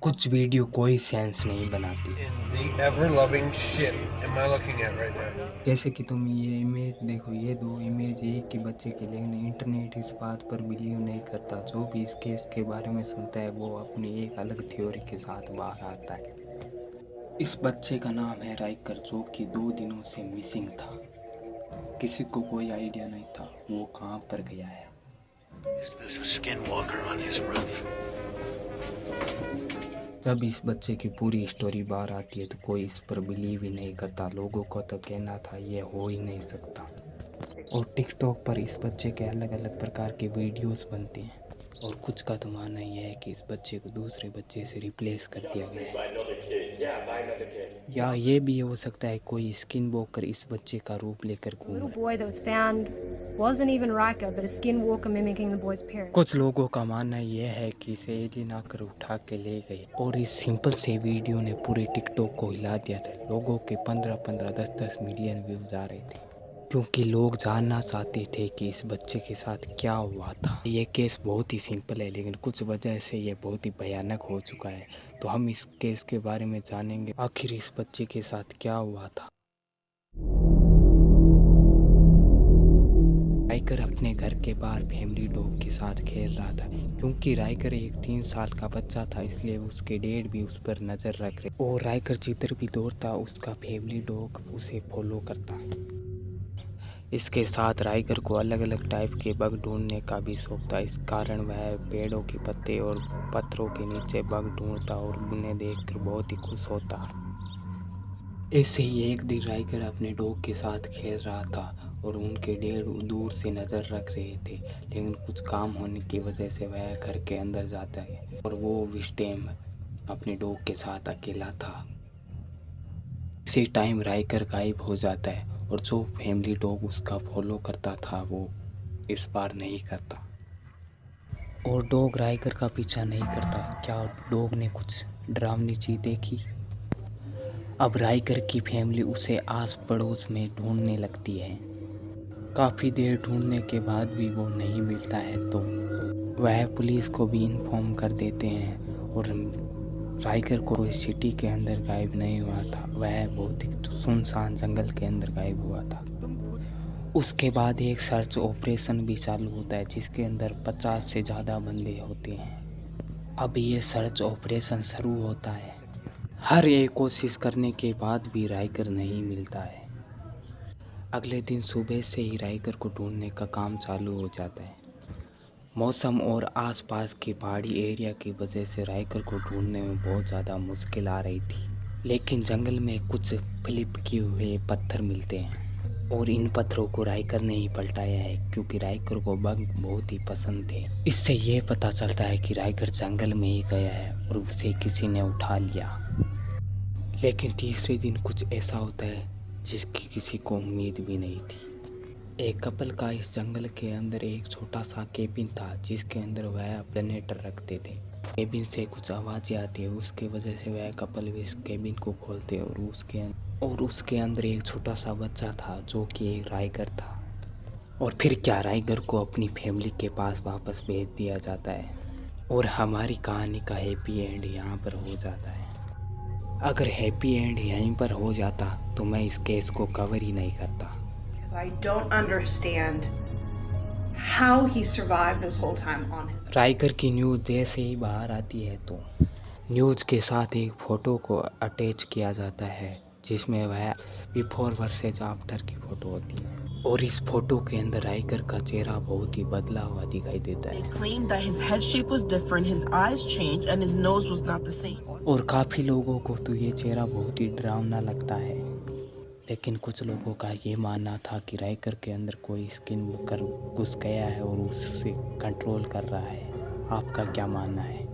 कुछ वीडियो कोई सेंस नहीं बनाती। in the ever-loving shit am I looking at right now? जैसे कि तुम ये इमेज देखो, ये दो इमेज एक ही बच्चे के, लेकिन इंटरनेट इस बात पर बिलीव नहीं करता। जो भी इस केस के बारे में सुनता है वो अपनी एक अलग थ्योरी के साथ बाहर आता है। इस बच्चे का नाम है राइकर, जो कि 2 दिनों से मिसिंग था। किसी को कोई आइडिया नहीं था वो कहाँ पर गया है। Is this a skinwalker on his roof? जब इस बच्चे की पूरी स्टोरी बाहर आती है तो कोई इस पर बिलीव ही नहीं करता। लोगों को तो कहना था ये हो ही नहीं सकता। और टिकटॉक पर इस बच्चे के अलग अलग प्रकार के वीडियोस बनते हैं, और कुछ का तो मानना ये है कि इस बच्चे को दूसरे बच्चे से रिप्लेस कर दिया गया है, या ये भी हो सकता है कोई स्किन वॉकर इस बच्चे का रूप लेकर घूम little रहा है। boy that was found wasn't even Rika, but a skinwalker mimicking the boy's parents. कुछ लोगों का मानना यह है कि इसे एलियन आकर उठा के ले गए, और इस सिंपल से वीडियो ने पूरे टिकटॉक को हिला दिया था। लोगों के 15-15, 10-10 मिलियन व्यूज आ रहे थे, क्योंकि लोग जानना चाहते थे कि इस बच्चे के साथ क्या हुआ था। ये केस बहुत ही सिंपल है, लेकिन कुछ वजह से ये बहुत ही भयानक हो चुका है। तो हम इस केस के बारे में जानेंगे, आखिर इस बच्चे के साथ क्या हुआ था। राइकर अपने घर के बाहर फैमिली डॉग के साथ खेल रहा था। क्योंकि राइकर एक 3 साल का बच्चा था, इसलिए उसके डैड भी उस पर नज़र रख रहे, और राइकर जिधर भी दौड़ता उसका फैमिली डॉग उसे फॉलो करता। इसके साथ राइकर को अलग अलग टाइप के बग ढूंढने का भी शौक था। इस कारण वह पेड़ों के पत्ते और पत्थरों के नीचे बग ढूंढता और उन्हें देखकर बहुत ही खुश होता। ऐसे ही एक दिन राइकर अपने डॉग के साथ खेल रहा था और उनके डैड दूर से नज़र रख रहे थे, लेकिन कुछ काम होने की वजह से वह घर के अंदर जाता है और वो उस टाइम अपने डॉग के साथ अकेला था। इसी टाइम राइकर गायब हो जाता है, और जो फैमिली डॉग उसका फॉलो करता था वो इस बार नहीं करता, और डॉग राइकर का पीछा नहीं करता। क्या डॉग ने कुछ डरावनी चीज़ देखी? अब राइकर की फैमिली उसे आस पड़ोस में ढूंढने लगती है। काफ़ी देर ढूंढने के बाद भी वो नहीं मिलता है तो वह पुलिस को भी इन्फॉर्म कर देते हैं, और राइकर को इस सिटी के अंदर गायब नहीं हुआ था, वह बहुत ही सुनसान जंगल के अंदर गायब हुआ था। उसके बाद एक सर्च ऑपरेशन भी चालू होता है, जिसके अंदर 50 से ज़्यादा बंदे होते हैं। अब ये सर्च ऑपरेशन शुरू होता है। हर एक कोशिश करने के बाद भी राइकर नहीं मिलता है। अगले दिन सुबह से ही राइकर को ढूंढने का काम चालू हो जाता है। मौसम और आसपास के पहाड़ी एरिया की वजह से राइकर को ढूंढने में बहुत ज़्यादा मुश्किल आ रही थी, लेकिन जंगल में कुछ फ्लिप किए हुए पत्थर मिलते हैं, और इन पत्थरों को राइकर ने ही पलटाया है, क्योंकि राइकर को बग बहुत ही पसंद थे। इससे ये पता चलता है कि राइकर जंगल में ही गया है और उसे किसी ने उठा लिया। लेकिन तीसरे दिन कुछ ऐसा होता है जिसकी किसी को उम्मीद भी नहीं थी। एक कपल का इस जंगल के अंदर एक छोटा सा केबिन था, जिसके अंदर वह जनरेटर रखते थे। केबिन से कुछ आवाज़ें आती है, उसके वजह से वह कपल भी इस केबिन को खोलते और उसके अंदर एक छोटा सा बच्चा था जो कि एक राइगर था। और फिर क्या, राइगर को अपनी फैमिली के पास वापस भेज दिया जाता है, और हमारी कहानी का हैप्पी एंड यहाँ पर हो जाता है। अगर हैप्पी एंड यहीं पर हो जाता तो मैं इस केस को कवर ही नहीं करता। Because I don't understand how he survived this whole time on his own. Rigor की न्यूज़ जैसे ही बाहर आती है तो न्यूज़ के साथ एक फ़ोटो को अटैच किया जाता है, जिसमें वह बिफोर वर्सेज आफ्टर की फ़ोटो होती है, और इस फ़ोटो के अंदर राइगर का चेहरा बहुत ही बदला हुआ दिखाई देता They है, claimed that his head shape was different, his eyes changed, and his nose was not the same. और काफ़ी लोगों को तो ये चेहरा बहुत ही डरावना लगता है। लेकिन कुछ लोगों का ये मानना था कि राइकर के अंदर कोई स्किन वॉकर घुस गया है और उससे कंट्रोल कर रहा है। आपका क्या मानना है?